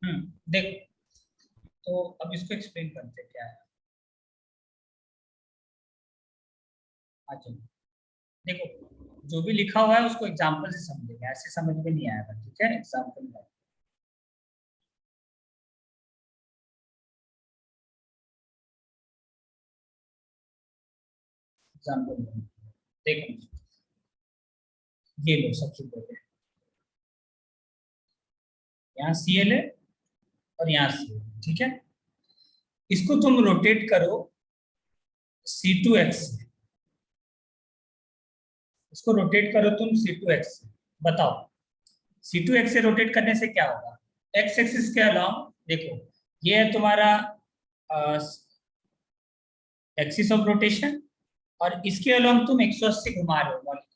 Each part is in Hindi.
देखो, तो अब इसको एक्सप्लेन करते हैं क्या है। अच्छा, देखो, जो भी लिखा हुआ है उसको एग्जाम्पल से समझेंगे, ऐसे समझ में नहीं आएगा, ठीक है। एग्जाम्पल में एग्जाम्पल में देखो, ये लो सबसे पहले, यहाँ Cl है और यहाँ Cl, ठीक है। इसको तुम रोटेट करो C2H से, इसको रोटेट करो तुम C2H से। बताओ C2H से रोटेट करने से क्या होगा। एक्स एक्सिस के अलावा देखो, ये है तुम्हारा एक्सिस ऑफ रोटेशन, और इसके अलावा तुम 180 घुमा रहे हो मॉलिक्यूल।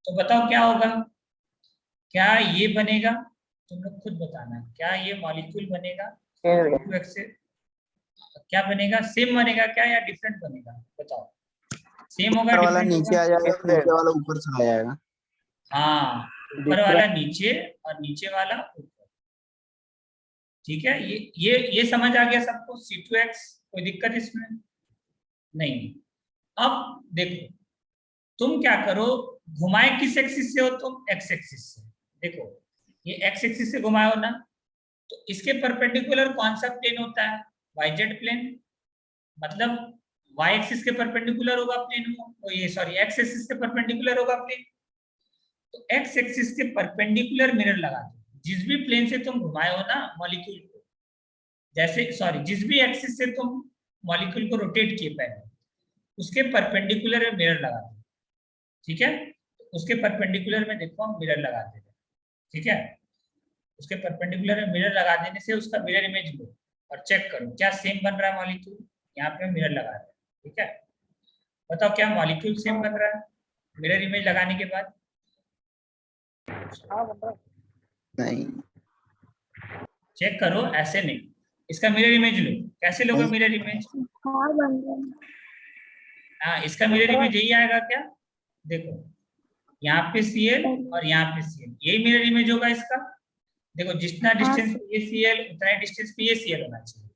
तो बताओ क्या होगा, क्या ये बनेगा, तुम लोग खुद बताना, क्या ये मॉलिक्यूल बनेगा C2H से, क्या बनेगा, सेम बनेगा क्या या डिफरेंट बनेगा, बताओ। सेम होगा, ऊपर वाला डिफरेंट नीचे होगा। आ जाएगा, नीचे वाला ऊपर चला जाएगा। हाँ, ऊपर वाला नीचे और नीचे वाला ऊपर, ठीक है। ये समझ आ गया सबको, C2X, कोई दिक्कत इसमें नहीं। अब देखो, तुम क्या करो, घुमाए किस एक्सिस से हो तुम, एक्स एक्सिस से। देखो, ये एक्स एक्सिस से घुमाए हो ना, तो इसके परपेंडिकुलर कौन सा प्लेन होता है, वाईजेड प्लेन। मतलब वाई एक्सिस के परपेंडिकुलर होगा प्लेन वो, ये सॉरी एक्स एक्सिस के परपेंडिकुलर होगा प्लेन। तो एक्स एक्सिस के परपेंडिकुलर मिरर लगा दो, जिस भी प्लेन से तुम घुमाए हो ना मॉलिक्यूल को, जैसे सॉरी जिस भी एक्सिस से तुम मॉलिक्यूल को रोटेट किए पहले, उसके परपेंडिकुलर मिरर लगा दो, ठीक है। तो उसके परपेंडिकुलर में देखो हम मिरर लगा दे रहे हैं, ठीक है। उसके परपेंडिकुलर में मिरर लगा देने से उसका मिरर इमेज लो और चेक करो क्या सेम बन रहा है मॉलिक्यूल। यहाँ पे मिरर लगा रहे हैं, ठीक है। बताओ क्या मॉलिक्यूल सेम बन रहा है मिरर इमेज लगाने के बाद। नहीं चेक करो, ऐसे नहीं, इसका मिरर इमेज लो। कैसे लोगे नहीं, मिरर इमेज, हाँ बन रहा हाँ इसका मिरर इमेज यही आएगा क्या। देखो, यहाँ पे Cl है। और यहाँ पे Cl, यही मिरर इमेज होगा इसका। देखो, जितना हाँ डिस्टेंस पे ये Cl उतना ही डिस्टेंस पे ये Cl होना चाहिए।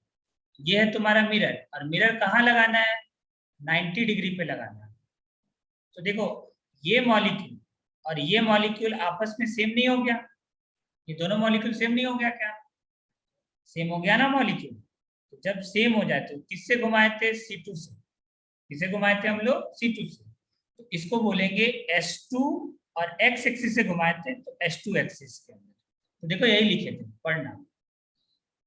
ये है तुम्हारा मिरर, और मिरर कहाँ लगाना है, 90 डिग्री पे लगाना है। तो देखो, ये मॉलिक्यूल और ये मॉलिक्यूल आपस में सेम नहीं हो गया, ये दोनों मॉलिक्यूल सेम नहीं हो गया क्या, सेम हो गया ना मॉलिक्यूल। तो जब सेम हो जाए तो किससे घुमाए थे, C2 से। किसे घुमाए थे हम लोग, C2 से। तो इसको बोलेंगे S2, और एक्स एक्सिस से घुमाए थे तो S2 एक्सिस के अंदर। तो देखो यही लिखे थे, पढ़ना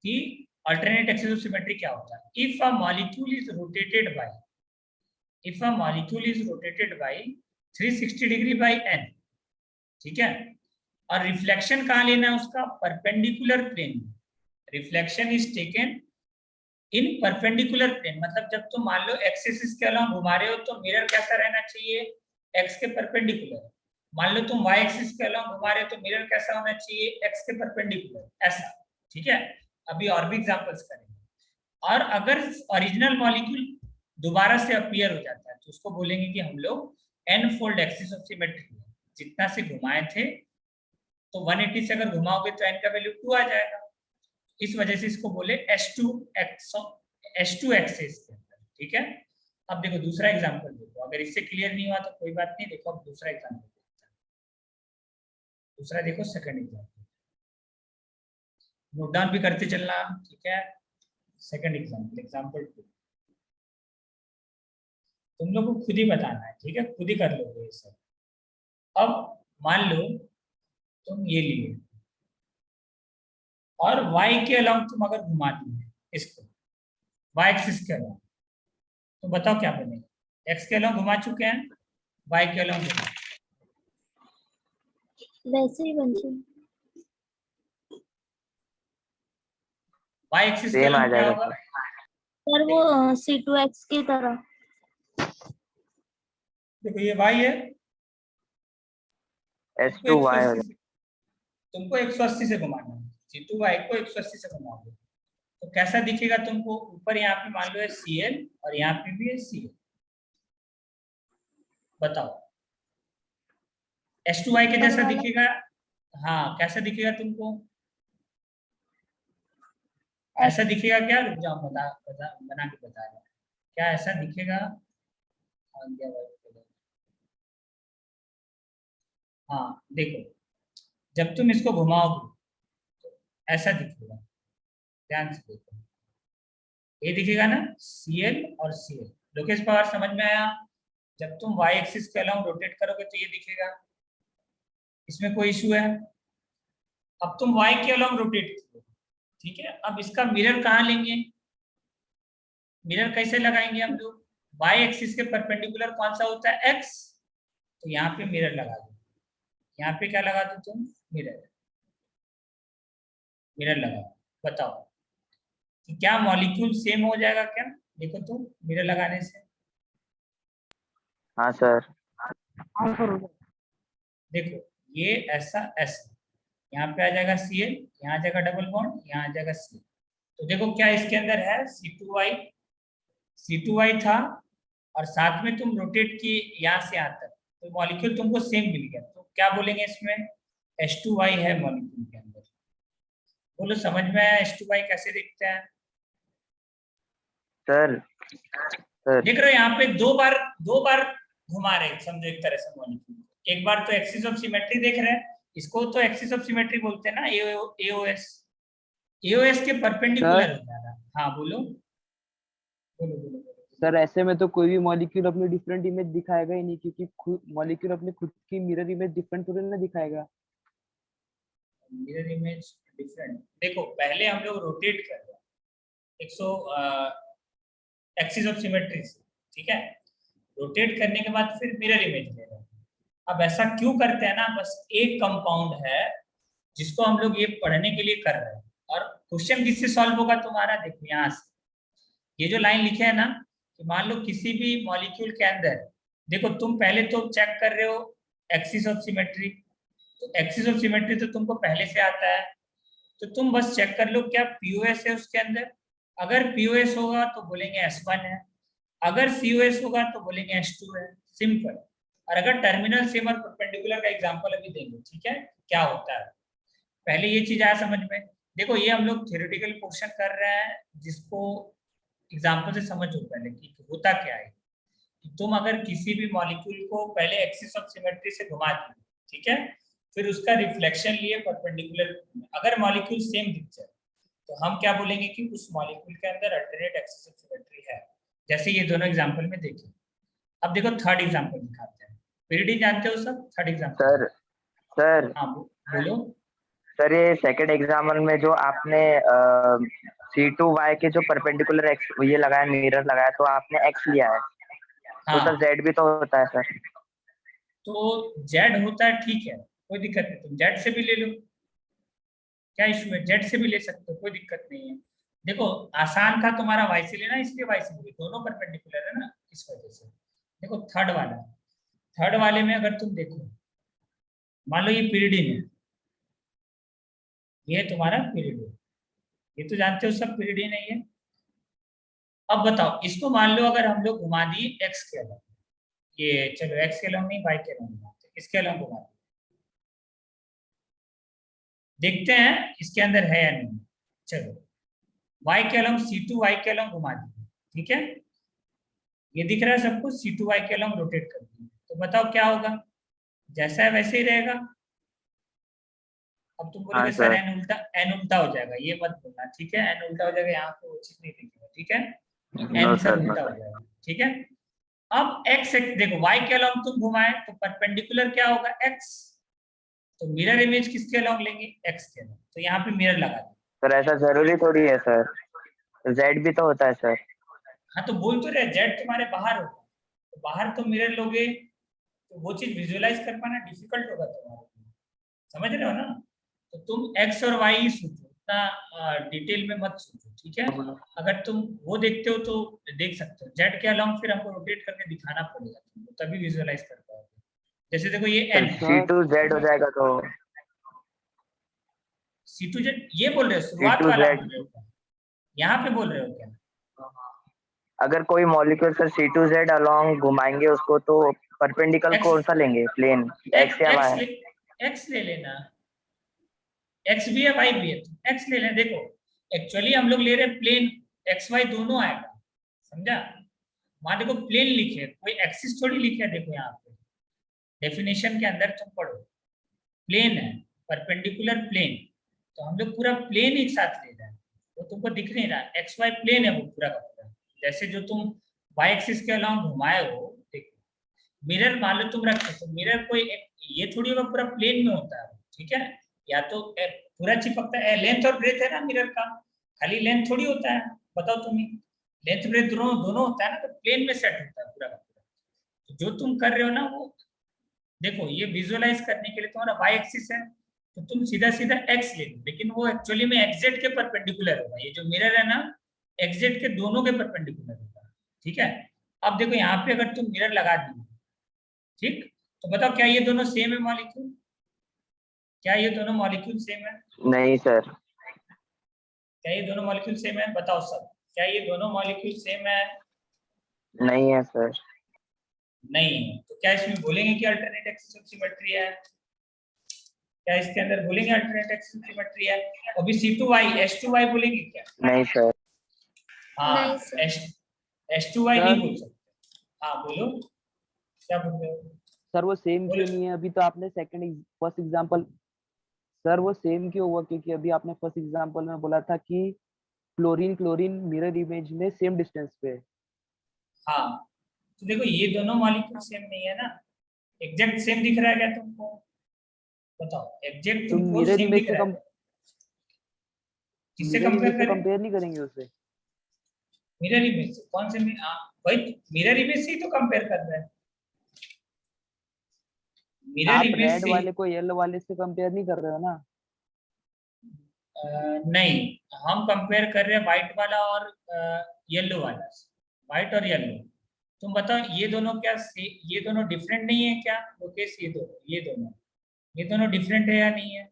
कि अल्टरनेट एक्सिस ऑफ सिमेट्री क्या होता है। If a molecule is rotated by, if a molecule is rotated by 360 degree by n, ठीक है। और रिफ्लेक्शन कहाँ लेना है उसका, perpendicular plane. Reflection is taken in perpendicular plane, मतलब जब तुम मान लो एक्स एक्सिस के अलावा घुमा रहे हो तो मिरर कैसा रहना चाहिए, एक्स के परपेंडिकुलर। मान लो तुम वाई एक्सिस के अलावा घुमा रहे हो तो मिरर कैसा होना चाहिए, एक्स के परपेंडिकुलर, ऐसा, ठीक है। अभी और भी एग्जांपल्स करेंगे। और अगर ओरिजिनल मॉलिक्यूल दोबारा से अपीयर हो जाता है तो उसको बोलेंगे कि हम लोग N fold axis of symmetry, जितना से घुमाए थे, तो 180 से अगर घुमाओगे तो एन का वैल्यू 2 आ जाएगा। इस वजह से इसको बोले H2 एक्सिस के अंदर, ठीक है। अब देखो दूसरा एग्जांपल देखो, अगर इससे क्लियर नहीं हुआ तो कोई बात नहीं, देखो अब दूसरा एग्जांपल, दूसरा देखो सेकंड एग्जांपल, नोट डाउन भी करते चलना, ठीक है। सेकंड एग्जांपल, एग्जांपल 2, तुम लोग को खुद ही बताना है, ठीक है, खुद ही कर लोगे ये सब। अब मान लो तुम ये लिए, और y के अलावा तुम अगर घुमाती है इसको, y एक्सिस के अलावा, तो बताओ क्या बनेगा। x के अलावा घुमा चुके हैं, y के अलावा घुमा, वैसे ही बन जाए। y एक्सिस के सेम आ अलावा क्या जाएगा होगा, सर वो C2X की तरह। देखो ये y है, तुमको S2Y हो 180 से, तुमको 180 से घुमाना है, C2y को 180 से घुमाओगे तो कैसा दिखेगा तुमको, ऊपर यहाँ पे मान लो है Cl और यहाँ पे भी है Cl। बताओ H2y के ऊपर जैसा वाला दिखेगा, हाँ कैसा दिखेगा तुमको, ऐसा दिखेगा क्या? रुक जाओ, बना के बता रहे हैं। क्या ऐसा दिखेगा? आ गया white color। हाँ देखो, जब तुम इसको घुमाओगे तो ऐसा दिखेगा, ध्यान से देखो, ये दिखेगा ना, Cl और Cl। लोकेश पवार समझ में आया? जब तुम y एक्सिस के अलोंग रोटेट करोगे तो ये दिखेगा, इसमें कोई इशू है? अब तुम y के अलोंग रोटेट करो, ठीक है। अब इसका मिरर कहाँ लेंगे? मिरर कैसे लगाएंगे हम लोग? y एक्सिस के परपेंडिकुलर कौन सा होता है? x। तो यहाँ पे मिरर लगा दो, यहाँ पे क्या लगा दो तुम? मिरर। मिरर लगाओ, बताओ कि क्या मॉलिक्यूल सेम हो जाएगा क्या? देखो तो मिरर लगाने से हाँ सर। देखो, ये ऐसा ऐसा, यहाँ पे आ जाएगा Cl, यहाँ आ जाएगा डबल बॉन्ड, यहाँ आ जाएगा Cl। तो देखो क्या इसके अंदर है? C2Y था, और साथ में तुम रोटेट किए यहाँ से यहाँ तक, तो मॉलिक्यूल तुमको सेम मिल गया। तो क्या बोलेंगे इसमें? H2Y है मॉलिक्यूल के अंदर। बोलो समझ में आया H2Y कैसे दिखते हैं? सर सर देख रहे हो यहाँ पे दो बार घुमा रहे हैं, समझो एक तरह से मॉलिक्यूल। एक बार तो एक्सिस ऑफ सिमेट्री देख रहे हैं, इसको तो एक्सिस ऑफ सिमेट्री बोलते हैं ना, एओएस के परपेंडिकुलर हो जा रहा है। हाँ बोलो बोलो बोलो बोलो। सर ऐसे में तो कोई भी मॉलिक्यूल अपनी डिफरेंट इमेज दिखाएगा ही नहीं, क्योंकि मॉलिक्यूल अपने खुद की मिरर इमेज डिफरेंट थोड़ी ना दिखाएगा। मिरर इमेज डिफरेंट, देखो पहले हम लोग रोटेट कर रहे हैं 100 एक्सिस ऑफ सिमेट्री से, ठीक है। रोटेट करने के बाद फिर मिरर इमेज ले रहे हैं। अब ऐसा क्यों करते हैं ना, बस एक कंपाउंड है जिसको हम लोग ये पढ़ने के लिए कर रहे हैं। और क्वेश्चन किससे सॉल्व होगा तुम्हारा? देखो यहाँ से ये जो लाइन लिखे है ना, कि मान लो किसी भी मॉलिक्यूल के अंदर, देखो तुम पहले तो चेक कर रहे हो एक्सिस ऑफ सिमेट्री, तो एक्सिस ऑफ सिमेट्री तो तुमको पहले से आता है, तो तुम बस चेक कर लो क्या पीओएस है उसके अंदर। अगर पीओएस होगा तो बोलेंगे S1 है, अगर COS होगा तो बोलेंगे S2 है, सिंपल। और अगर टर्मिनल सेम और परपेंडिकुलर का एग्जांपल अभी देंगे, ठीक है, क्या होता है। पहले ये चीज आया समझ में। देखो ये हम लोग थ्योरेटिकल क्वेश्चन कर रहे हैं, जिसको एग्जांपल से समझो पहले कि होता क्या है। कि तुम अगर किसी भी मॉलिक्यूल को पहले एक्सिस ऑफ सिमेट्री से घुमा दिए, ठीक है, फिर उसका रिफ्लेक्शन लिए परपेंडिकुलर, अगर मॉलिक्यूल सेम दिख जाए तो हम क्या बोलेंगे कि उस मॉलिक्यूल के अंदर अल्टरनेट एक्सिस ऑफ सिमेट्री है, जैसे ये दोनों एग्जांपल में देखें। अब देखो थर्ड एग्जांपल दिखाते हैं। पीरियड जानते हो सब? थर्ड एग्जांपल सर सर हाँ बोलो। सर ये सेकंड एग्जाम्पल में जो आपने C2Y के जो परपेंडिकुलर एक्स ये लगाया, मिरर लगाया, तो आपने X लिया है। तो हाँ सर Z भी तो होता है सर। तो Z होता है, ठीक है, कोई दिक्कत नहीं, तुम Z से भी ले लो, क्या इशू है? Z से भी ले सकते हो, कोई दिक्कत नहीं है। देखो आसान था तुम्हारा Y से लेना, इसलिए Y से ले, दोनों परपेंडिकुलर है ना, इस वजह से। देखो थर्ड वाले में अगर तुम देखो, मान लो ये पीरियडिन है, ये तुम्हारा पीरियड, ये तो जानते हो सब पीरियडिन है ये। अब बताओ इसको मान लो अगर हम लोग घुमा दिए एक्स के अलग, ये चलो एक्स के अलग नहीं वाई के अलग घुमाते, इसके अलग घुमा दिए, देखते हैं इसके अंदर है या नहीं। चलो वाई के अलग C2 वाई के अलग घुमा दिए, ठीक है, ये दिख रहा है सबको, C2 वाई के अलग रोटेट कर दिए, तो बताओ क्या होगा? जैसा है वैसे ही रहेगा। अब तुम बोलोगे सर एन उल्टा हो जाएगा, ये मत बोलना, ठीक है, एन उल्टा हो जाएगा, यहाँ पे वो चीज नहीं दिखेगा, ठीक है, एन सर उल्टा हो जाएगा, ठीक है। अब एक्स देखो वाई के अलॉन्ग तुम घुमाए तो परपेंडिकुलर क्या होगा? एक्स, तो मिरर इमेज किसके अलॉन्ग लेंगे? एक्स के अलॉन्ग, तो यहाँ पे मिरर लगा दो। सर ऐसा जरूरी थोड़ी है सर, Z भी तो होता है सर। हाँ तो बोल तो रहे जेड तुम्हारे बाहर होगा, तो बाहर तो मिरर लोगे तो वो चीज विजुअलाइज कर पाना डिफिकल्ट होगा तुम्हारे लिए, समझ रहे हो ना। तो तुम एक्स और वाई सोचो, उतना डिटेल में मत सोचो, ठीक है। अगर तुम वो देखते हो तो देख सकते हो, जेड के अलॉन्ग फिर हमको रोटेट करके दिखाना पड़ेगा तुमको, तभी विजुअलाइज कर पाओगे। जैसे देखो ये एन C2Z हो जाएगा तो C2Z ये बोल रहे हो शुरुआत वाला बोल रहे हो, यहाँ पे बोल रहे हो क्या? अगर कोई मॉलिक्यूल सर C2Z अलोंग घुमाएंगे उसको, तो परपेंडिकल कौन सा लेंगे? प्लेन एक्स या वाई? एक्स ले लेना, एक्स भी है वाई भी है, एक्स ले लेना। देखो एक्चुअली हम लोग ले रहे हैं प्लेन, एक्स वाई दोनों आएगा, समझा। वहां देखो प्लेन लिखे, कोई एक्सिस थोड़ी लिखे है, देखो यहाँ पे डेफिनेशन के अंदर तुम पढ़ो, प्लेन है, परपेंडिकुलर प्लेन, तो हम लोग पूरा प्लेन एक साथ ले रहे हैं, वो तुमको दिख नहीं रहा, एक्स वाई प्लेन है वो पूरा का पूरा। जैसे जो तुम वाई एक्सिस के अलाउंग घुमाए हो, देखो मिरर मान लो तुम रखे, तो मिरर कोई ये थोड़ी होगा पूरा प्लेन में होता है, ठीक है, या तो पूरा चिपकता है, लेंथ और ब्रेथ है ना मिरर का, खाली लेंथ थोड़ी होता है, बताओ तुम ही, लेंथ ब्रेथ दोनों दोनों होता है ना, तो प्लेन में सेट होता है पूरा का पूरा। तो जो तुम कर रहे हो ना वो देखो, ये विजुअलाइज करने के लिए तुम्हारा वाई एक्सिस है, तो तुम सीधा सीधा एक्स ले लो, लेकिन वो एक्चुअली में एक्जेक्ट के परपेंडिकुलर होगा, ये जो मिरर है ना एक्जेक्ट के दोनों के परपेंडिकुलर होगा, ठीक है। अब देखो यहाँ पे अगर तुम मिरर लगा दी, ठीक, तो बताओ क्या ये दोनों सेम है मॉलिक्यूल, क्या ये दोनों मॉलिक्यूल सेम है, नहीं सर। क्या ये दोनों मॉलिक्यूल सेम है, बताओ सब, क्या ये दोनों मॉलिक्यूल सेम है, नहीं है सर। नहीं है, तो क्या इसमें बोलेंगे कि अल्टरनेट एक्सिस ऑफ सिमेट्री है, क्या इसके अंदर बोलेंगे अल्टरनेट एक्सिस ऑफ सिमेट्री है, अभी C2Y H2Y बोलेंगे क्या, नहीं सर। हाँ नहीं सर। H2Y नहीं सर। बोल सकते, हाँ बोलो क्या बोल रहे हो, सर वो सेम बोलो। क्यों नहीं है? अभी तो आपने फर्स्ट एग्जांपल, सर वो सेम क्यों हुआ? क्योंकि अभी आपने फर्स्ट एग्जांपल में बोला था कि क्लोरीन क्लोरीन मिरर इमेज में सेम डिस्टेंस पे है। हाँ तो देखो ये दोनों मॉलिक्यूल सेम नहीं है ना, एग्जैक्ट सेम दिख रहा है क्या तुमको, बताओ एग्जैक्ट तो तुमको मिरर सेम इमेज दिख से रहा है कम क्या? किससे मिरर कंपेयर इमेज से करें, कंपेयर नहीं करेंगे उससे? मिरर इमेज से, कौन से भाई मिरर इमेज से ही तो कंपेयर कर रहे हैं, मिरर आप इमेज रेड से वाले को येलो वाले से कंपेयर नहीं कर रहे हो ना? नहीं, हम कंपेयर कर रहे हैं व्हाइट वाला और येलो वाला, व्हाइट और येलो। तुम बताओ ये दोनों क्या ये दोनों डिफरेंट नहीं है क्या, लोकेश, ये दोनों डिफरेंट है या नहीं है,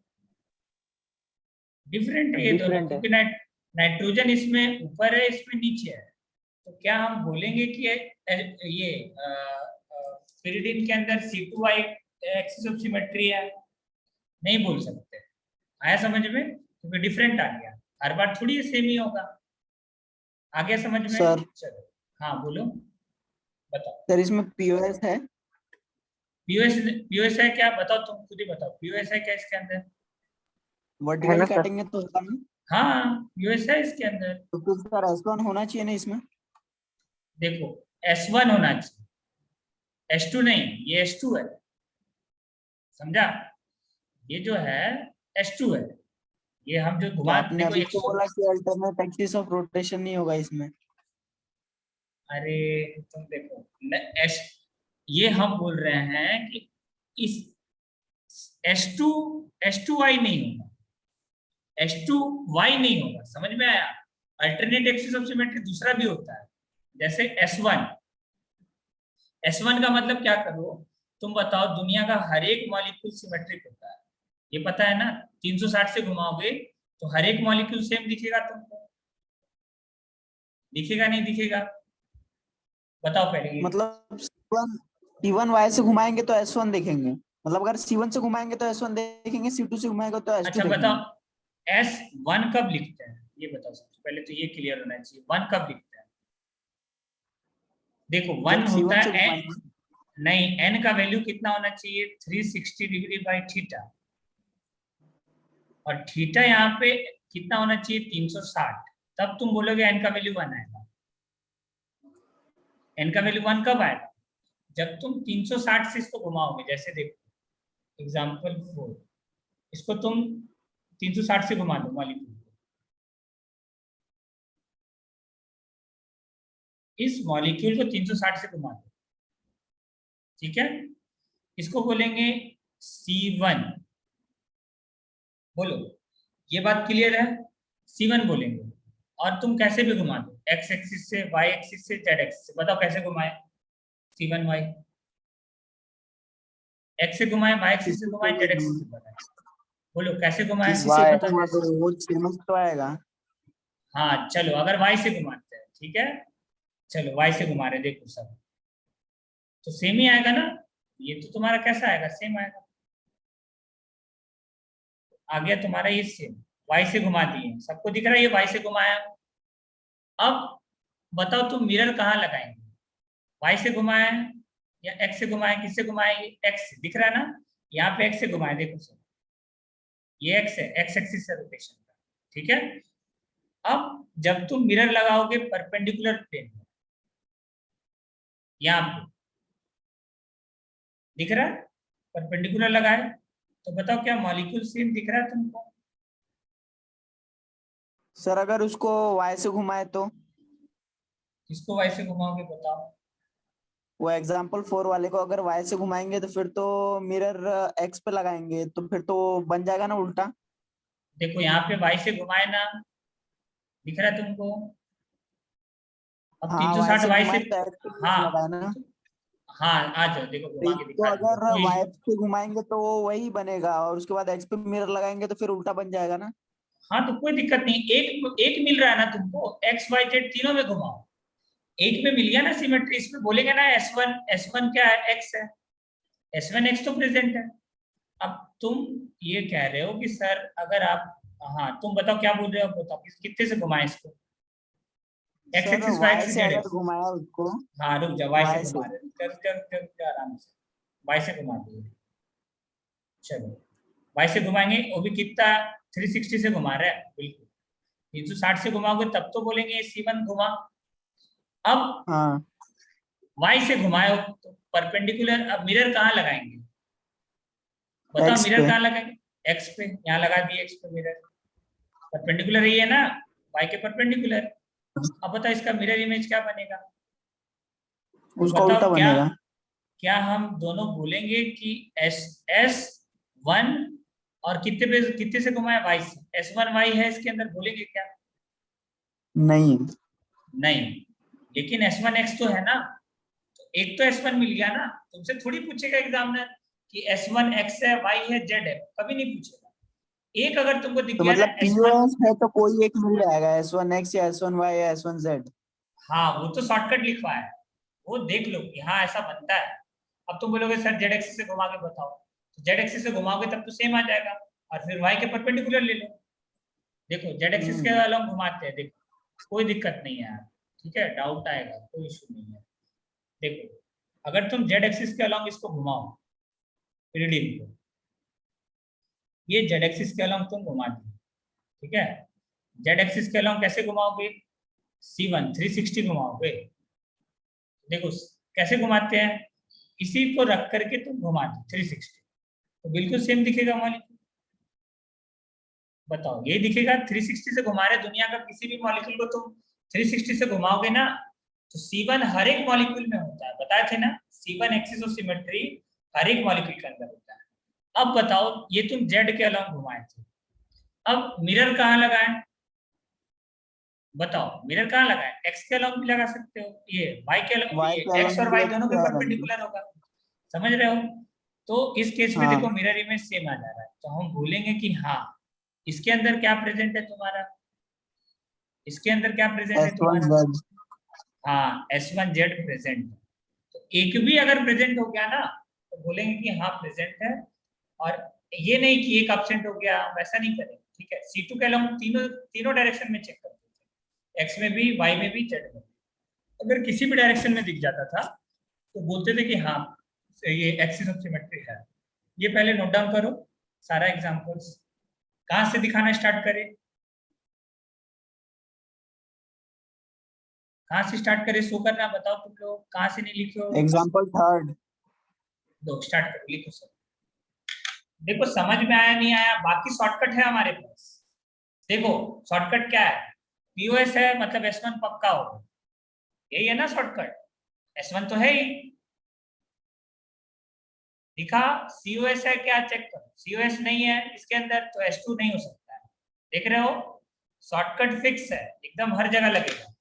डिफरेंट है ये दोनों, डिफरेंट है। क्योंकि नाइट्रोजन इसमें ऊपर है इसमें नीचे है, तो क्या हम बोलेंगे कि ये पिरिडिन के अंदर C2Y एक्सिस ऑफ सिमेट्री है, नहीं बोल सकते, आया समझ में, क्योंकि डिफरेंट आ गया, हर बार थोड़ी सेम ही होगा, आ गया समझ में, सर चलो हाँ बोलो बताओ, सर इसमें पीओएस है। पीओएस है क्या, बताओ तुम खुद ही बताओ, पीओएस है क्या इसके अंदर, है वर्टिकली ना सर। काटेंगे तो होगा नहीं, हाँ पीओएस है इसके अंदर, तो फिर सर S1 होना चाहिए ना इसमें। देखो S1 होना चाहिए, S2 नहीं, ये S2 है, समझा, ये जो है S2 है, ये हम जो तो घुमा आपने देखो अभी तो 100, बोला कि अल्टरनेट एक्सिस ऑफ रोटेशन नहीं होगा इसमें। अरे तुम देखो एस, ये हम बोल रहे हैं कि इस S2 S2Y नहीं होगा, H2Y नहीं होगा, समझ में आया, अल्टरनेट एक्सिस ऑफ सिमेट्री दूसरा भी होता है, जैसे S1 का मतलब क्या करो, तुम बताओ दुनिया का हर एक मॉलिक्यूल सिमेट्रिक होता है, ये पता है ना, 360 से घुमाओगे तो हर एक मॉलिक्यूल सेम दिखेगा तुमको, दिखेगा नहीं दिखेगा, बताओ पहले ये, मतलब C1 Y से घुमाएंगे तो S1 देखेंगे, मतलब अगर C1 से घुमाएंगे तो S1 देखेंगे, C2 से घुमाएंगे तो S2 अच्छा बताओ देखेंगे। S1 कब लिखते हैं, ये बताओ सबसे पहले तो ये क्लियर होना चाहिए, 1 कब लिखते हैं, देखो 1 जब होता C1 से है घुमाएंगे। नहीं, n का वैल्यू कितना होना चाहिए, 360 डिग्री बाई थीटा, और थीटा यहाँ पे कितना होना चाहिए 360, तब तुम बोलोगे n का वैल्यू 1 आएगा, n का वैल्यू 1 कब आएगा, जब तुम 360 से इसको घुमाओगे, जैसे देखो एग्जाम्पल 4, इसको तुम 360 से घुमा दो मॉलिक्यूल को, इस मॉलिक्यूल को 360 से घुमा दो, ठीक है, इसको बोलेंगे C1, बोलो ये बात क्लियर है, C1 बोलेंगे, और तुम कैसे भी घुमा दो, x एक्सिस से, y एक्सिस से, z एक्सिस से, बताओ कैसे घुमाए, C1Y x से घुमाए, y एक्सिस से किसी घुमाए, z एक्सिस से घुमाए, बोलो कैसे घुमाए, किसी से Y भी घुमा दो वो सेम तो आएगा। हाँ चलो अगर y से घुमाते हैं, ठीक है, चलो y से घुमा रहे, देखो सब तो सेम ही आएगा ना, ये तो तुम्हारा कैसा आएगा, सेम आएगा, आ गया तुम्हारा ये सेम, वाई से घुमा दिए, सबको दिख रहा है ये वाई से घुमाया। अब बताओ तुम मिरर कहाँ लगाएंगे, वाई से घुमाया है या एक्स से घुमाए, किससे घुमाए, एक्स से दिख रहा है ना, यहाँ पे एक्स से घुमाए, देखो सर ये एक्स है, एक्स एक्सिस है रोटेशन का, ठीक है। अब जब तुम मिरर लगाओगे परपेंडिकुलर प्लेन में, यहाँ पे दिख रहा है परपेंडिकुलर लगाए, तो बताओ क्या मॉलिक्यूल सेम दिख रहा है तुमको? सर अगर उसको वाई से घुमाए तो किसको वाई से घुमाओगे बताओ? वो एग्जाम्पल 4 वाले को अगर वाई से घुमाएंगे तो फिर तो मिरर एक्स पे लगाएंगे तो फिर तो बन जाएगा ना उल्टा। देखो यहाँ पे वाई से घुमाए ना, दिख रहा है तुमको? अब हाँ वाई 360 से वाई से, घुमाए तो एक्स पे मिरर हाँ लगाए ना। हाँ आ जाओ, देखो घुमा के तो दिखा देते हैं, अगर कोई वाई इशू। से घुमाएंगे तो वो वही बनेगा और उसके बाद एक्स पे मिरर लगाएंगे तो फिर उल्टा बन जाएगा ना। हाँ तो कोई दिक्कत नहीं, एक एक मिल रहा है ना तुमको, एक्स वाई जेड तीनों में घुमाओ, एक में मिल गया ना सिमेट्री, इसमें बोलेंगे ना एस वन क्या है, एक्स है, S1 एक्स तो प्रेजेंट है। अब तुम ये कह रहे हो कि सर अगर आप, हाँ तुम बताओ क्या बोल रहे हो, अब बताओ कितने से घुमाए इसको, X sir axis Y Y axis से जेड अगर एक्सिस। घुमाया उसको हाँ रुक जा, वाई से वाई से घुमा रहे हो, चल चल चल चल आराम से, वाई से घुमा दिए, चलो वाई से घुमाएंगे, वो भी कितना 360 से घुमा रहा है, बिल्कुल 360 से घुमाओगे तब तो बोलेंगे C1 घुमा। अब हाँ वाई से घुमाओ तो परपेंडिकुलर, अब मिरर कहाँ लगाएंगे बताओ, एक्स मिरर पे। कहाँ लगाएंगे, एक्स पे, यहाँ लगा दिए एक्स पे मिरर, परपेंडिकुलर ही है ना, वाई के परपेंडिकुलर। अब बताओ इसका मिरर इमेज क्या बनेगा, तो उसका उल्टा बताओ क्या, बनेगा। क्या हम दोनों बोलेंगे कि एस एस वन और कितने पे, कितने से घुमाया, वाई से, S1 वाई है इसके अंदर, बोलेंगे क्या? नहीं नहीं, लेकिन S1 एक्स तो है ना, तो एक तो S1 मिल गया ना, तुमसे थोड़ी पूछेगा एग्जामिनर कि S1 एक्स है वाई है जेड है, कभी नहीं पूछेगा। एक अगर तुमको दिख तो गया ना मतलब S1, पीओएस है तो कोई एक मिल जाएगा S1 X या S1 Y या S1 Z। हाँ वो तो शॉर्टकट लिखवा है, वो देख लो कि हाँ ऐसा बनता है। अब तुम बोलोगे सर जेड एक्सिस से घुमा के बताओ, तो जेड एक्सिस से घुमाओगे तब तो सेम आ जाएगा, और फिर वाई के परपेंडिकुलर ले लो, देखो जेड एक्सिस के हम्म। अलग घुमाते हैं, देखो कोई दिक्कत नहीं है यार, ठीक है, डाउट आएगा कोई इशू नहीं है। देखो अगर तुम जेड एक्सिस के अलॉन्ग इसको घुमाओ, रीडिंग को, ये जेड एक्सिस के अलॉन्ग तुम घुमा दो, ठीक है, जेड एक्सिस के अलॉन्ग कैसे घुमाओगे, C1 360 घुमाओगे, देखो कैसे घुमाते हैं, इसी को रख करके तुम घुमा दो 360, तो बिल्कुल सेम दिखेगा मॉलिक्यूल। बताओ ये दिखेगा 360 से घुमा रहे, दुनिया का किसी भी मॉलिक्यूल को तुम 360 से घुमाओगे ना, तो C1 हर एक मॉलिक्यूल में होता है, बताए थे ना, C1 एक्सिस ऑफ सिमेट्री हर एक मॉलिक्यूल के अंदर होता है। अब बताओ ये तुम जेड के अलॉन्ग घुमाए थे, अब मिरर कहाँ लगाए, बताओ मिरर कहाँ लगाए, एक्स के अलॉन्ग भी लगा सकते हो, ये वाई के अलॉन्ग, वाई ये के एक्स अलग और भी वाई एक्स दोनों के के अलग भी। परपेंडिकुलर होगा, समझ रहे हो? तो इस केस में देखो हाँ मिरर इमेज सेम आ जा रहा है, तो हम बोलेंगे कि हाँ इसके अंदर क्या प्रेजेंट है तुम्हारा, इसके अंदर क्या प्रेजेंट है तुम्हारा, S1 Z। हाँ S1 Z प्रेजेंट है, तो एक भी अगर प्रेजेंट हो गया ना तो बोलेंगे कि हाँ प्रेजेंट है, और ये नहीं कि एक एब्सेंट हो गया, वैसा नहीं करेंगे, ठीक है। C2 के अलॉन्ग तीनों तीनों डायरेक्शन में चेक करते थे, एक्स में भी, वाई में भी, जेड में भी, अगर किसी भी डायरेक्शन में दिख जाता था तो बोलते थे कि हाँ ये एक्सिस ऑफ सिमेट्री है। ये पहले नोट डाउन करो सारा एग्जांपल्स, कहाँ से दिखाना स्टार्ट करें, कहाँ से स्टार्ट करें, शो करना बताओ तुम लोग, कहाँ से नहीं लिखे हो, एग्जाम्पल 3 दो स्टार्ट करो, लिखो सब। देखो समझ में आया नहीं आया, बाकी शॉर्टकट है हमारे पास, देखो शॉर्टकट क्या है, पीओएस है मतलब S1 पक्का होगा, यही है ना शॉर्टकट, S1 तो है ही, दिखा, COS है क्या, चेक करो, COS नहीं है इसके अंदर तो S2 नहीं हो सकता है, देख रहे हो, शॉर्टकट फिक्स है, एकदम हर जगह लगेगा,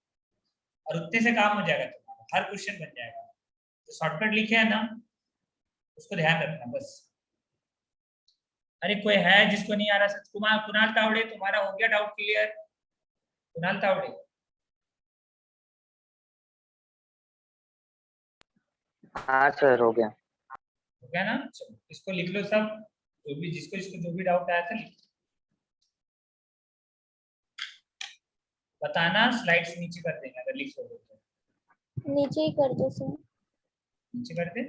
और उतने से काम हो जाएगा तुम्हारा, हर क्वेश्चन बन जाएगा, तो शॉर्टकट लिखे है ना, उसको ध्यान रखना बस। अरे कोई है जिसको नहीं आ रहा, कुमार कुणाल तावड़े, तुम्हारा हो गया डाउट क्लियर, कुणाल तावड़े? हाँ सर हो गया। हो गया ना, चलो इसको लिख लो सब, जो भी जिसको जिसको जो भी डाउट आया था लिख लो। बताना, स्लाइड्स नीचे कर देंगे अगर लिख लोगे तो। नीचे ही कर दो सर। नीचे कर दे।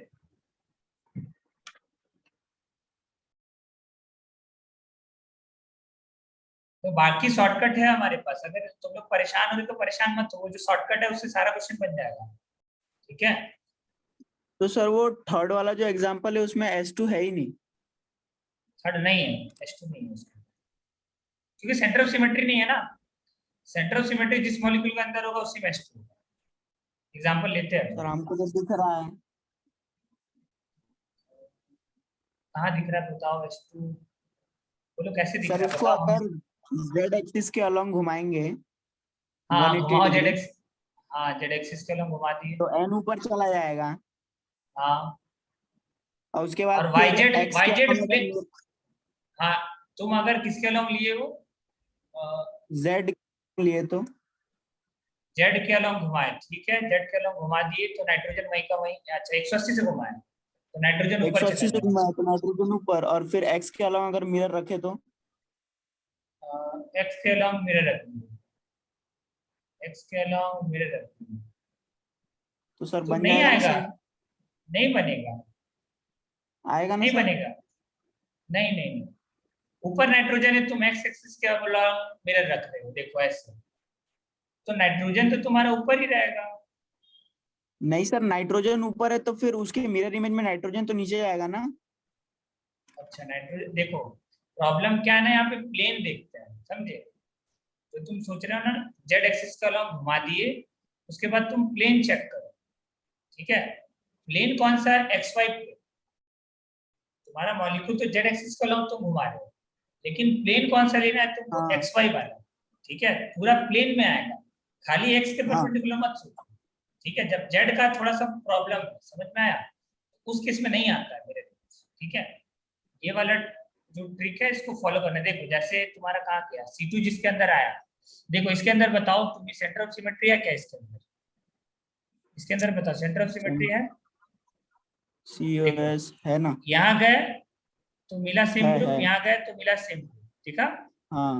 तो बाकी शॉर्टकट है हमारे पास, अगर तुम लोग परेशान हो रहे तो परेशान मत हो, वो जो शॉर्टकट है उससे सारा क्वेश्चन बन जाएगा। ठीक है, तो सर वो थर्ड वाला जो एग्जांपल है उसमें S2 है ही नहीं। थर्ड नहीं है, S2 नहीं है उसमें, क्योंकि सेंटर ऑफ सिमेट्री नहीं है ना। सेंटर ऑफ सिमेट्री जिस मॉलिक्यूल के अंदर होगा उसी में S2 होगा। एग्जांपल लेते हैं। सर हमको तो दिख रहा है। कहाँ दिख रहा है बताओ S2, बोलो कैसे दिख सर रहा है इसको बताओ। अगर Z एक्सिस के अलोंग घुमाएंगे हाँ 180 घुमाओ डिग्री, जेड, हाँ जेड एक्सिस के अलग घुमा दिए। तो N ऊपर चला जाएगा हाँ, और उसके और बाद वाई फिर जेड, X के अलोंग प्लेन, अगर हाँ तुम अगर किसके अलॉन्ग लिए हो, Z लिए तो जेड के अलॉन्ग घुमाए, ठीक है जेड के अलॉन्ग घुमा दिए तो नाइट्रोजन वहीं का वहीं, अच्छा 180 से घुमाए तो नाइट्रोजन ऊपर 180 चला से जाएगा। घुमाए तो नाइट्रोजन ऊपर, और फिर X के अलावा अगर मिरर रखे तो एक्स के अलॉन्ग मिरर रखेंगे, एक्स के अलॉन्ग मिरर रखेंगे तो सर तो बन नहीं जाएगा ना आएगा, सही, नहीं बनेगा, आएगा ना नहीं सर। बनेगा, नहीं नहीं नहीं। ऊपर नाइट्रोजन है, तुम एक्स एक्सिस के अलॉन्ग मिरर रख रहे हो, देखो ऐसे, तो नाइट्रोजन तो तुम्हारा ऊपर ही रहेगा। नहीं सर, नाइट्रोजन ऊपर है तो फिर उसके मिरर इमेज में नाइट्रोजन तो नीचे जाएगा ना। अच्छा नाइट्रोजन, देखो प्रॉब्लम क्या है ना, यहाँ पे प्लेन देखते हैं समझे, तो तुम सोच रहे हो ना जेड एक्सिस का अलॉन्ग घुमा दिए, उसके बाद तुम प्लेन चेक करो, ठीक है प्लेन कौन सा है, एक्स वाई प्लेन, तुम्हारा मॉलिक्यूल तो जेड एक्सिस का अलॉन्ग तुम घुमा रहे हो, लेकिन प्लेन कौन सा लेना है तुमको, हाँ एक्स वाई वाला, ठीक है पूरा प्लेन में आएगा, खाली एक्स के हाँ परपेंडिकुलर मत सोचो, ठीक है जब जेड का थोड़ा सा प्रॉब्लम है, समझ में आया, उस केस में नहीं आता है मेरे, ठीक है ये वाला जो ट्रिक है इसको फॉलो करना। देखो जैसे तुम्हारा कहाँ गया C2 जिसके अंदर आया, देखो इसके अंदर बताओ तुम्हें सेंटर ऑफ सिमेट्री है क्या इसके अंदर, इसके अंदर बताओ सेंटर ऑफ सिमेट्री है, देखो COS है ना। यहाँ गए तो मिला सेम ग्रुप, है यहाँ गए तो मिला सेम ग्रुप, ठीक है हाँ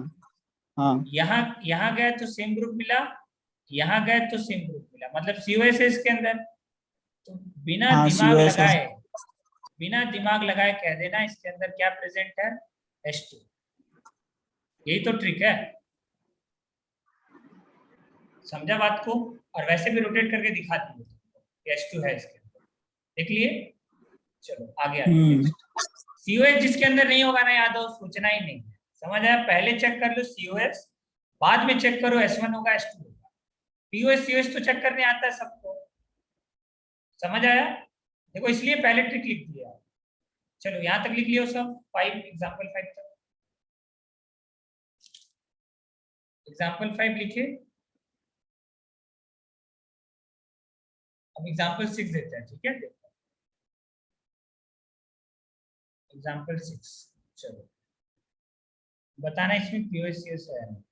हाँ यहाँ यहाँ गए तो सेम ग्रुप मिला, यहाँ गए तो सेम ग्रुप मिला, मतलब COS है इसके अंदर, तो बिना हाँ दिमाग COS है। लगाए, बिना दिमाग लगाए कह देना इसके अंदर क्या प्रेजेंट है, H2, यही तो ट्रिक है, समझा बात को, और वैसे भी रोटेट करके दिखा दिए H2 है इसके अंदर, देख लिए। चलो आगे आगे नेक्स्ट, COS जिसके अंदर नहीं होगा ना याद हो, सोचना ही नहीं है, समझ आया, पहले चेक कर लो COS, बाद में चेक करो S1 होगा S2 होगा, POS COS तो चेक करने आता है सबको, समझ आया, देखो इसलिए पहले ट्रिक लिख दिया। चलो यहाँ तक लिख लियो सब, 5 एग्जाम्पल 5 तक, एग्जाम्पल 5 लिखे, अब एग्जाम्पल 6 देते हैं, ठीक है देखो एग्जाम्पल 6, चलो बताना इसमें POS COS है नहीं।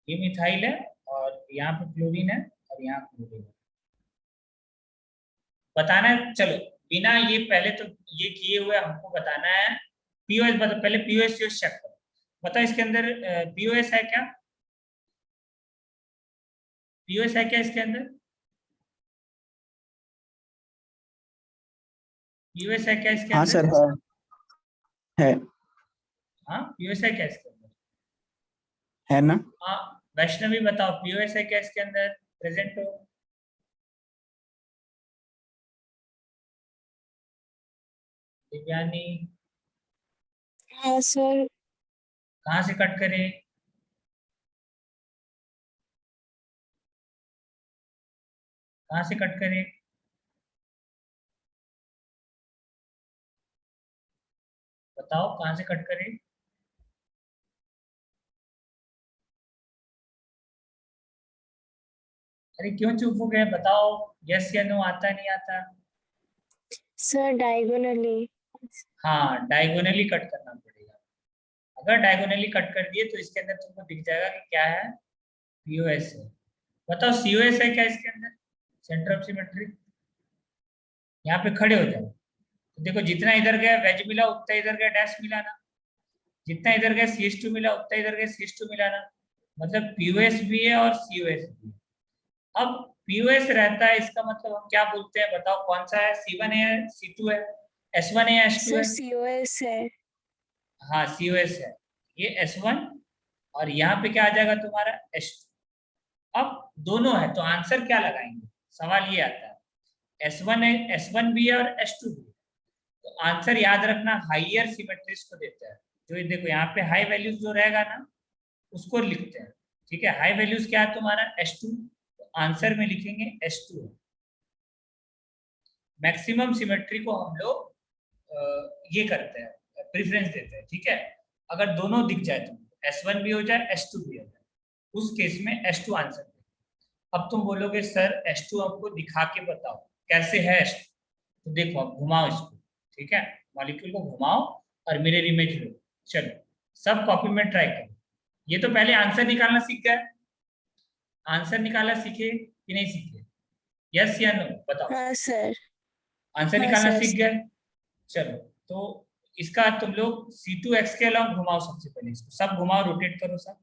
ये मिथाइल है और यहाँ पे क्लोरीन है और यहाँ क्लोरीन है, बताना है, चलो बिना ये पहले तो ये किए हुए हमको बताना है POS, बता पहले POS COS चेक करो, बताओ इसके अंदर POS है क्या, POS है क्या इसके अंदर, POS है क्या इसके हाँ अंदर, सर है हाँ POS है क्या इसके अंदर, है ना। हाँ वैष्णवी बताओ POS है क्या इसके अंदर, प्रेजेंट हो, दिव्यानी, हाँ सर। कहाँ से कट करें, कहाँ से कट करें, बताओ कहाँ से कट करें, अरे क्यों चुप हो गए बताओ, यस या नो, आता नहीं आता, सर डायगोनली। हाँ डायगोनली कट करना पड़ेगा, अगर डायगोनली कट कर दिए तो इसके अंदर तुमको दिख जाएगा कि क्या है, POS है, बताओ COS है क्या इसके अंदर, सेंटर ऑफ सिमेट्री, यहाँ पे खड़े हो जाओ, तो देखो जितना इधर गया वेज मिला उतना इधर गया डैश मिला ना, जितना इधर गया CH2 मिला उतना इधर गया CH2 मिला ना, मतलब POS भी है और COS भी है। अब POS रहता है इसका मतलब हम क्या बोलते हैं बताओ, कौन सा है, C1 है C2 है, S1 है या S2 सर है? COS है। हाँ COS है, ये S1 और यहाँ पे क्या आ जाएगा तुम्हारा S2। अब दोनों है तो आंसर क्या लगाएंगे, सवाल ये आता है। S1 है, S1 भी है और S2 भी है, तो आंसर याद रखना हाइयर सिमेट्रीज को देता है। जो ये देखो यहाँ पे हाई वैल्यूज जो रहेगा ना उसको लिखते हैं, ठीक है। हाई वैल्यूज क्या है तुम्हारा S2, तो आंसर में लिखेंगे S2 है। मैक्सिमम सिमेट्री को हम लोग ये करते हैं, प्रेफरेंस देते हैं, ठीक है। अगर दोनों दिख जाए तो S1 भी हो जाए S2 भी हो जाए, उस केस में S2 आंसर दें। अब तुम बोलोगे सर S2 हमको दिखा के बताओ कैसे है S2, तो देखो अब घुमाओ इसको, ठीक है, मॉलिक्यूल को घुमाओ और मिरर इमेज लो। चलो सब कॉपी में ट्राई करो। ये तो पहले आंसर निकालना सीख गए, आंसर निकालना सीखे कि नहीं सीखे, यस या नो बताओ। हाँ सर। आंसर हाँ निकालना सर। सीख गए। चलो तो इसका तुम लोग C2X के अलावा घुमाओ, सबसे पहले इसको सब घुमाओ, रोटेट करो सब।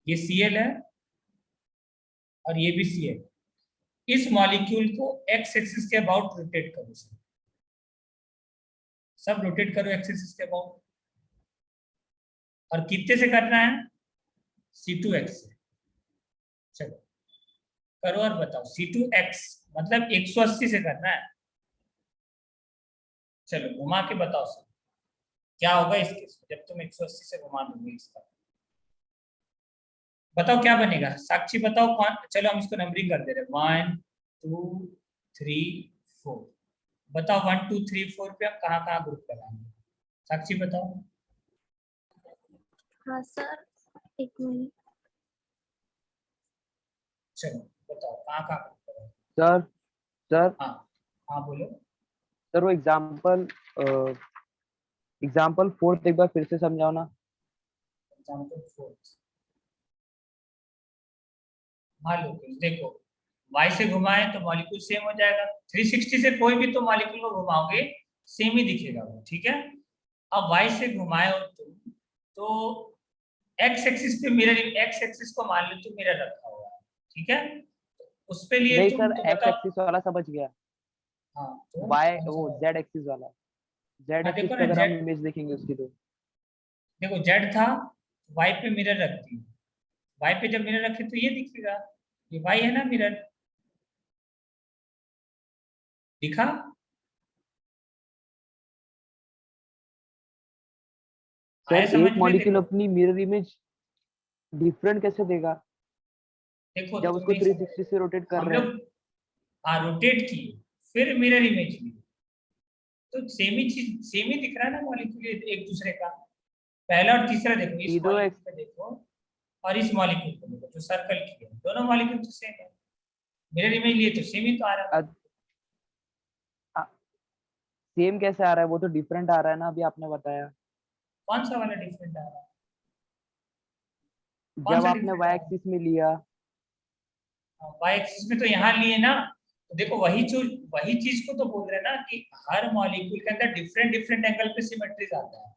ये Cl है और ये भी Cl। इस मॉलिक्यूल को एक्स एक्सिस के अबाउट रोटेट करो सब रोटेट करो एक्स एक्सिस के अबाउट। और कितने से करना है, C2X से। चलो करो और बताओ, C2X मतलब 180 से करना है। चलो घुमा के बताओ सब क्या होगा इस केस में जब तुम 180 से घुमा दोगे इसका, बताओ क्या बनेगा, साक्षी बताओ कौन। चलो हम इसको नंबरिंग कर दे रहे हैं 1 2 3 4। बताओ 1 2 3 4 पे हम कहाँ कहाँ ग्रुप लगाएंगे, साक्षी बताओ। हाँ सर, एक मिनट। चलो बताओ कहाँ कहाँ ग्रुप लगाएंगे। सर सर हाँ हाँ बोलो। सर वो एग्जाम्पल फोर्थ एक बार फिर से समझाओ ना। एग्जाम्पल 4 मान लो कि देखो y से घुमाए तो मॉलिक्यूल सेम हो जाएगा, 360 से कोई भी तो मॉलिक्यूल को घुमाओगे सेम ही दिखेगा वो, ठीक है। अब y से घुमाए हो तुम तो x एक्सिस पे मिरर, x एक्सिस को मान लो तो मिरर रखा हुआ है, ठीक है। उस पे लिए नहीं तुम सर, तो एक्स बताओ। एक्सिस वाला समझ गया, हाँ तो वाई कौन सा वो है? जेड एक्सिस वाला। जेड हाँ एक्सिस देखो पे ना अगर हम z, इमेज देखेंगे उसकी तो देखो z था, y पे मिरर रखती है, y पे जब मिरर रखे तो ये दिखेगा, ये y है ना मिरर, दिखा। आया सर समझ एक में, मॉलिक्यूल देखो अपनी मिरर इमेज डिफरेंट कैसे देगा देखो जब तुम उसको नहीं समझ 360 से रोटेट कर हम रहे लोग, हैं। हाँ रोटेट किए फिर मिरर इमेज ली, तो सेम ही चीज, सेम ही दिख रहा है ना मॉलिक्यूल एक दूसरे का। पहला और तीसरा देखो, इस सीधो मॉलिक्यूल एक्स पे देखो और इस मॉलिक्यूल पे देखो जो सर्कल की है, दोनों मॉलिक्यूल तो सेम है, मिरर इमेज लिए तो सेम ही तो आ रहा है। सेम कैसे आ रहा है, वो तो डिफरेंट आ रहा है ना, अभी आपने बताया। कौन सा वाला डिफरेंट आ रहा है, कौन जब सा आपने डिफरेंट आ वाई रहा है? एक्सिस में लिया। वाई एक्सिस में तो यहाँ लिए ना, तो देखो वही चीज को तो बोल रहे हैं ना कि हर मॉलिक्यूल के अंदर डिफरेंट डिफरेंट एंगल पे सिमेट्रीज आता है।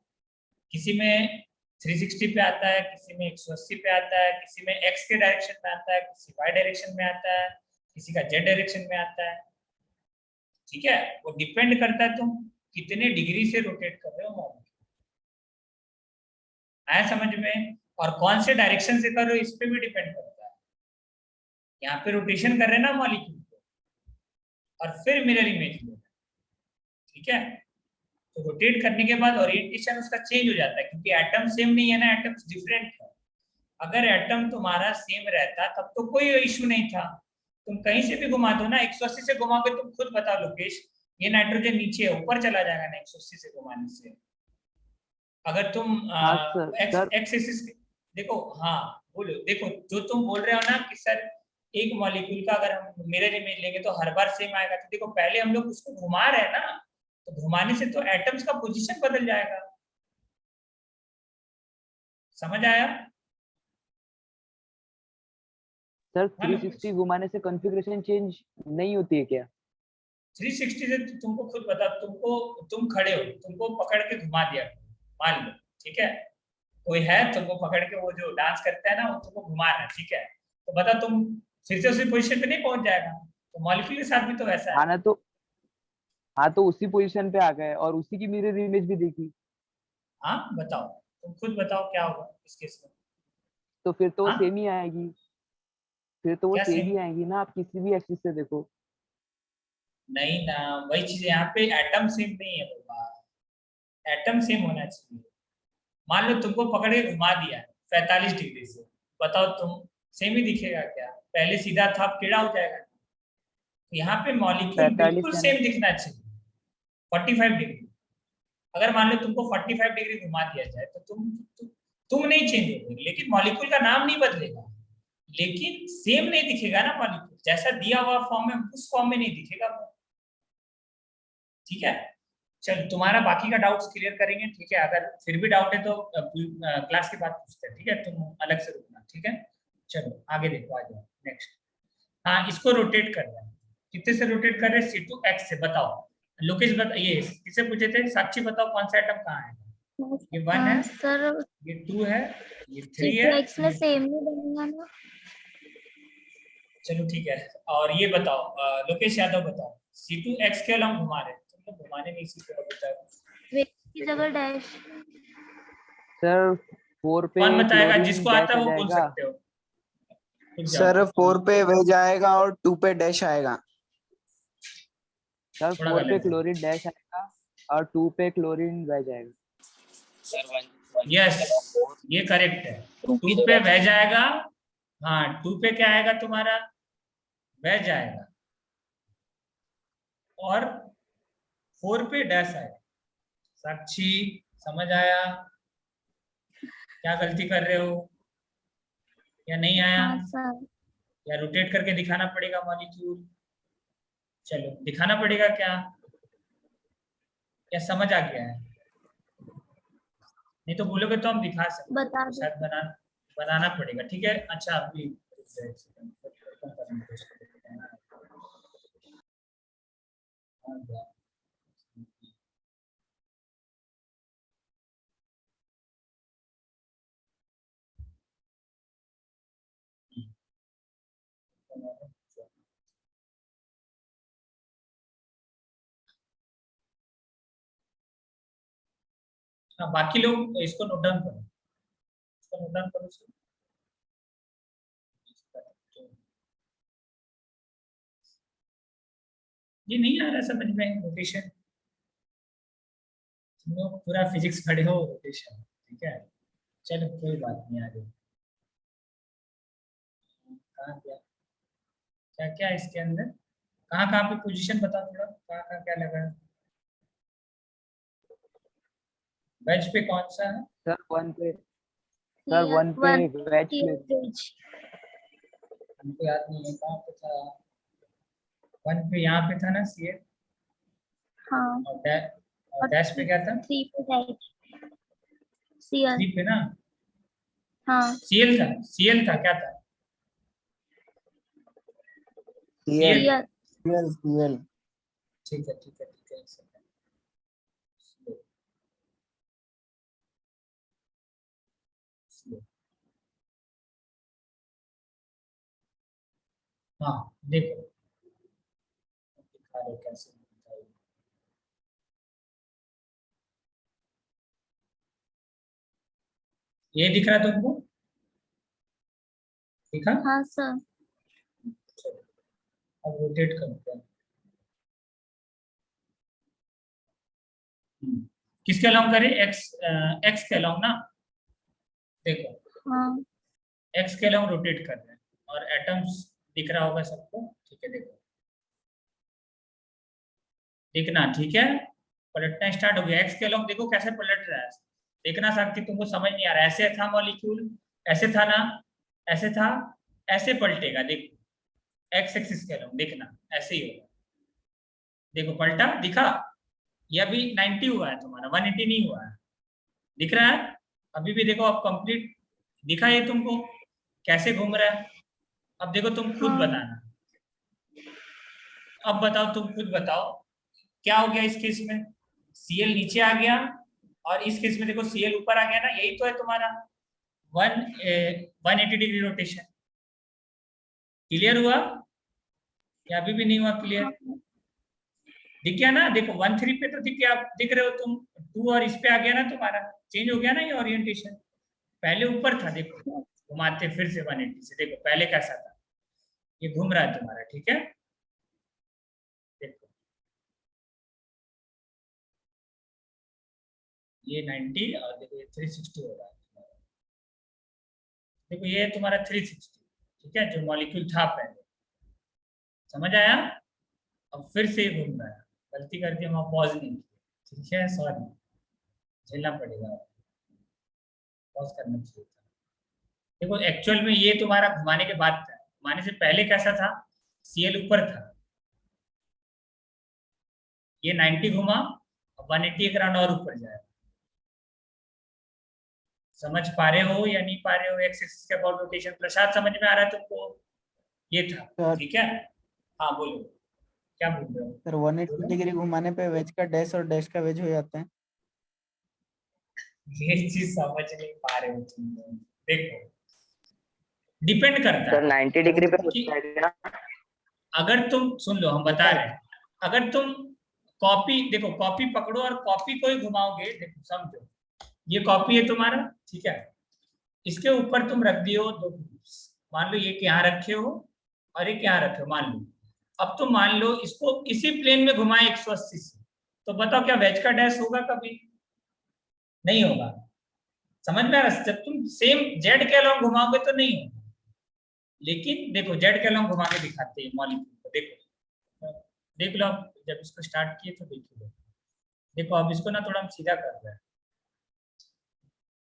किसी में 360 पे आता है, किसी में 180 पे आता है, किसी में x के डायरेक्शन में आता है, किसी y डायरेक्शन में आता है, किसी का z डायरेक्शन में आता है, ठीक है। वो डिपेंड करता है तुम कितने डिग्री से रोटेट कर रहे हो मॉलिक्यूल, आया समझ में, और कौन से डायरेक्शन से कर रहे हो इस पे भी डिपेंड करता है। यहाँ पे रोटेशन कर रहे हैं ना मॉलिक्यूल को और फिर मिरर इमेज लो, ठीक है। तो रोटेट करने के बाद ओरिएंटेशन उसका चेंज हो जाता है क्योंकि एटम सेम नहीं है ना, एटम्स डिफरेंट है। अगर एटम तुम्हारा सेम रहता तब तो कोई इश्यू नहीं था, तुम कहीं से भी घुमा दो ना, 180 से घुमाओगे, तुम खुद बताओ लोकेश, ये नाइट्रोजन नीचे है ऊपर चला जाएगा ना 180 से घुमाने से। अगर तुम हाँ sir x sir x axis देखो, हाँ बोलो, देखो जो तुम बोल रहे हो ना कि सर एक मॉलिक्यूल का अगर हम मिरर इमेज लेंगे तो हर बार सेम आएगा, तो देखो पहले हम लोग उसको घुमा रहे हैं ना, तो घुमाने से तो एटम्स का पोजीशन बदल जाएगा, समझ आया। सर हाँ लोकेश, 360 घुमाने से कॉन्फ़िगरेशन चेंज नहीं होती है क्या? 360 से तुमको खुद बता, तुम खड़े हो, तुमको पकड़ के घुमा दिया, मान लो, ठीक है, कोई है तुमको पकड़ के, वो जो डांस करता है ना, वो तुमको घुमा रहा है, ठीक है, तो बता तुम फिर से उसी पोजीशन पे नहीं पहुंच जाएगा? तो मॉलिक्यूल के साथ भी तो वैसा है। हाँ ना, तो हाँ तो उसी पोजीशन पे आ गए और उसी की मिरर इमेज भी देखी, हाँ बताओ, तुम खुद बताओ क्या होगा इस केस में। तो फिर तो वो हाँ सेम ही आएगी, फिर तो वो क्या सेम सेम? ही आएगी ना, आप किसी भी एक्सिस से देखो। नहीं ना, वही चीज यहाँ पे एटम सेम नहीं है बाबा, एटम सेम होना चाहिए। मान लो तुमको पकड़ के घुमा दिया 45 डिग्री से, बताओ तुम सेम ही दिखेगा क्या? पहले सीधा था, अब टेढ़ा हो जाएगा। तो यहाँ पे मॉलिक्यूल 45 बिल्कुल है ना, सेम दिखना चाहिए, 45 डिग्री। अगर मान लो तुमको 45 डिग्री घुमा दिया जाए तो तुम नहीं चेंज होगे, लेकिन मॉलिक्यूल का नाम नहीं बदलेगा, लेकिन सेम नहीं दिखेगा ना मॉलिक्यूल, जैसा दिया हुआ फॉर्म में उस फॉर्म में नहीं दिखेगा वो। ठीक है, चलो तुम्हारा बाकी का डाउट्स क्लियर करेंगे, ठीक है, अगर फिर भी डाउट है तो क्लास के बाद पूछते हैं, ठीक है, तुम अलग से रुकना, ठीक है। चलो आगे देखो, आ जाओ नेक्स्ट। हाँ, इसको रोटेट कर रहे हैं, कितने से रोटेट कर रहे हैं? C2X से। बताओ लोकेश, ये किसे पूछे थे? साक्षी बताओ कौन सा आइटम कहाँ है? ये 1 है, सर ये 2 है, ये 3 है, C2X में सेम नहीं बनेगा ना? चलो ठीक है। और ये बताओ लोकेश यादव बताओ, C2X के हम घुमा रहे हैं, तुम तो घुमाने नहीं सीखे हो बेटा। की जगह डैश। सर 4 पे कौन बताएगा? क्लोरीन जिसको डैश आता आ है वो बोल जाएगा। सकते हो। रुक जाओ, सर 4 पे वेज आएगा और 2 पे डैश आएगा। सर थोड़ा 4 पे गलत है। क्लोरीन डैश आएगा और 2 पे क्लोरीन वेज आएगा। यस, ये करेक्ट है। 2 पे वेज आएगा। हाँ, 2 पे क्या आएगा तुम्हारा? वेज आएगा, और 4 पे डैश आएगा। साक्षी समझ आया क्या गलती कर रहे हो या नहीं आया? हाँ सर। या रोटेट करके दिखाना पड़ेगा मॉलिक्यूल? चलो दिखाना पड़ेगा क्या, या समझ आ गया है? नहीं तो बोलोगे तो हम दिखा सकते हैं, बता दो। शायद बनाना पड़ेगा, ठीक है। अच्छा अभी हाँ, बाकी लोग इसको नोट डाउन करो, इसको नोट डाउन करो। ये नहीं आ रहा समझ में रोटेशन? तुम लोग पूरा फिजिक्स पढ़े हो, रोटेशन, ठीक है। चलो कोई बात नहीं, आगे कहाँ गया, क्या क्या है इसके अंदर, कहाँ कहाँ पे पोजीशन बताओ थोड़ा, कहाँ कहाँ क्या लगा है? वेज पे कौन सा है? सर 1 पे, सर 1 पे वेज क्लोरीन। हमको याद नहीं है कहाँ पे था। 1 पे यहाँ पे था ना CL, हाँ। और डैश पे क्या था? 3 पे डैश। CL। 3 पे ना हाँ। CL था, CL था क्या था? CL CL। CL CL. ठीक है ठीक है ठीक है, एक सेकंड। हाँ देखो, दिखा रहे कैसे दिखा रहे। ये दिख रहा है तुमको? दिखा? हाँ सर। चलो अब रोटेट करते हैं। किसके अलाउंग करें? एक्स के अलाउंग ना। देखो हाँ। एक्स के अलाउंग रोटेट कर रहे हैं, और एटम्स दिख रहा होगा सबको, ठीक है। देखो दिखना, ठीक है, पलटना स्टार्ट हो गया। एक्स के अलाउंग देखो कैसे पलट रहा है, देखना साक्षी, तुमको समझ नहीं आ रहा है? ऐसे था मॉलिक्यूल, ऐसे था ना, ऐसे था, ऐसे पलटेगा, देखो एक्स एक्सिस के अलाउंग देखना, ऐसे ही होगा। देखो पलटा, दिखा? ये अभी 90 हुआ है तुम्हारा, 180 नहीं हुआ है, दिख रहा है? अभी भी देखो, अब कंप्लीट दिखा ये तुमको कैसे घूम रहा है? अब देखो तुम खुद हाँ। बताना, अब बताओ, तुम खुद बताओ क्या हो गया इस केस में। Cl नीचे आ गया और इस केस में देखो Cl ऊपर आ गया ना, यही तो है तुम्हारा 180 डिग्री रोटेशन। क्लियर हुआ या अभी भी नहीं हुआ क्लियर? दिख गया ना, देखो 1-3 पे तो दिख गया, दिख रहे हो तुम। 2 और इस पे आ गया ना तुम्हारा, चेंज हो गया ना ये ओरिएंटेशन। पहले ऊपर था, देखो घुमाते फिर से 180 से, देखो पहले कैसा था, ये घूम रहा है तुम्हारा, ठीक है। देखो ये 90 और देखो ये 360 हो रहा है तुम्हारा। देखो ये तुम्हारा 360, ठीक है, जो मॉलिक्यूल था पहले। समझ आया? अब फिर से ये घूम रहा है, गलती कर दी, हम पॉज नहीं किया, ठीक है, सॉरी, झेलना पड़ेगा, पॉज करना चाहिए था। देखो एक्चुअल में ये तुम्हारा घुमाने के बाद था, घुमाने से पहले कैसा था, Cl ऊपर था, ये 90 घुमा, 180 एक राउंड और ऊपर जाएगा। समझ पा रहे हो या नहीं पा रहे हो? एक्स एक्सिस के अबाउट रोटेशन। प्रसाद समझ में आ रहा है तुमको? ये था, सर। ठीक है। हाँ बोलो, क्या बोल रहे हो? सर 180 डिग्री घुमाने पे वेज का डैश और डैश का वेज हो जाता है। ये चीज समझ नहीं पा रहे हो तुम लोग। देखो डिपेंड करता सर है 90 डिग्री पे हो कि जाएगा ना। अगर तुम सुन लो, हम बता रहे हैं, अगर तुम कॉपी, देखो कॉपी पकड़ो और कॉपी को ही घुमाओगे, देखो समझो, ये कॉपी है तुम्हारा, ठीक है, इसके ऊपर तुम रख दियो 2 ग्रुप्स, मान लो एक यहाँ रखे हो और एक यहाँ रखे हो, मान लो। अब तुम मान लो इसको इसी प्लेन में घुमाए 180 से, तो बताओ क्या वेज का डैश होगा? कभी नहीं होगा। समझ में आ रहा है? जब तुम सेम जेड के अलोंग घुमाओगे तो नहीं होगा, लेकिन देखो जेड के अलोंग घुमा के दिखाते हैं मॉलिक्यूल को, देखो देख लो आप, जब इसको स्टार्ट किए तो देखिए, देखो अब इसको ना थोड़ा हम सीधा कर रहे हैं,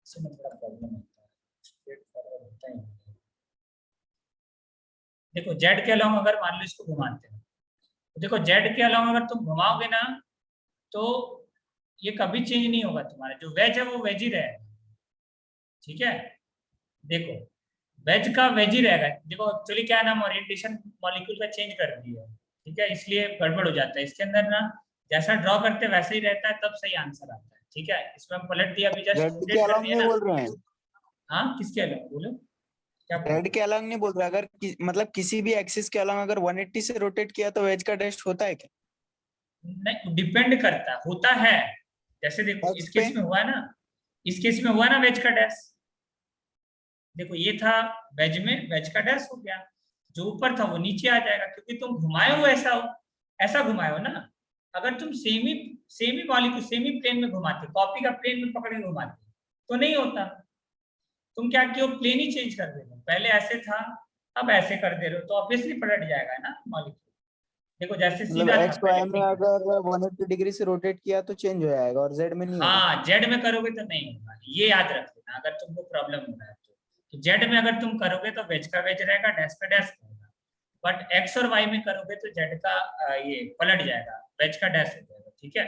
इसमें थोड़ा प्रॉब्लम होता है, स्ट्रेट फॉरवर्ड होता है। देखो जेड के अलोंग अगर मान लो इसको घुमाते हैं, तो देखो जेड के अलोंग अगर तुम घुमाओगे ना, तो ये कभी चेंज नहीं होगा तुम्हारा, जो वेज है वो वेज ही रहेगा, ठीक है। देखो वेज का वेज ही रहेगा। देखो एक्चुअली क्या है ना, ओरिएंटेशन मॉलिक्यूल का चेंज कर दिया है, ठीक है, इसलिए गड़बड़ हो जाता है। इसके अंदर ना जैसा ड्रॉ करते वैसे ही रहता है, तब सही आंसर आता है, ठीक है। इसमें हम पलट दिया, अभी जस्ट रेड के रोटेट कर अलॉन्ग दिया नहीं ना। बोल रहे हैं। हाँ किसके अलग बोलो, क्या बोल? रेड के अलॉन्ग नहीं बोल रहे, अगर मतलब किसी भी एक्सिस के अलॉन्ग अगर 180 से रोटेट किया तो वेज का डैश होता है क्या? नहीं, डिपेंड करता है, होता है। जैसे देखो X इस पे? केस में हुआ ना, इस केस में हुआ ना वेज का डैश, देखो ये था वेज में, वेज का डैश हो गया, जो ऊपर था वो नीचे आ जाएगा, क्योंकि तुम घुमाए हो, ऐसा घुमाए हो ना। अगर तुम सेमी मॉलिक्यूल सेमी प्लेन में घुमाते, कॉपी का प्लेन में पकड़ के घुमाते, तो नहीं होता। तुम क्या किए हो, प्लेन ही चेंज कर दे रहे हो, पहले ऐसे था अब ऐसे कर दे रहे हो, तो ऑब्वियसली पलट जाएगा ना मॉलिक्यूल। देखो जैसे मतलब सीधा था एक्स वाई में अगर 180 डिग्री से रोटेट किया तो चेंज हो जाएगा और जेड में नहीं होगा। हाँ जेड में करोगे तो नहीं होगा, ये याद रख लेना अगर तुमको प्रॉब्लम हो रहा है तो जेड में अगर तुम करोगे तो वेज का वेज रहेगा, डैश का डैश रहेगा, बट एक्स और वाई में करोगे तो जेड का ये पलट जाएगा, वेज का डैश हो जाएगा, ठीक है।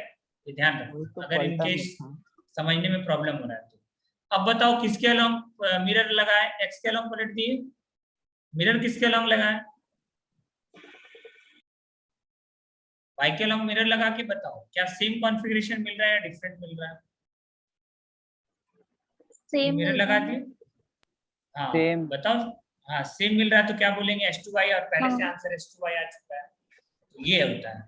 ये ध्यान वही रखना तो अगर पलटा इनकेस नहीं था। समझने में प्रॉब्लम हो रहा है तो। अब बताओ किसके अलोंग मिरर लगाए, एक्स के अलोंग पलट दिए, मिरर किसके अलोंग लगाए, वाई के अलोंग मिरर लगा के बताओ क्या सेम कॉन्फ़िगरेशन मिल रहा है या डिफरेंट मिल रहा है? सेम मिरर लगा दिए, हाँ सेम। बताओ। हाँ सेम मिल रहा है तो क्या बोलेंगे, H2Y, और पहले से हाँ। आंसर H2Y आ चुका है, तो ये होता है।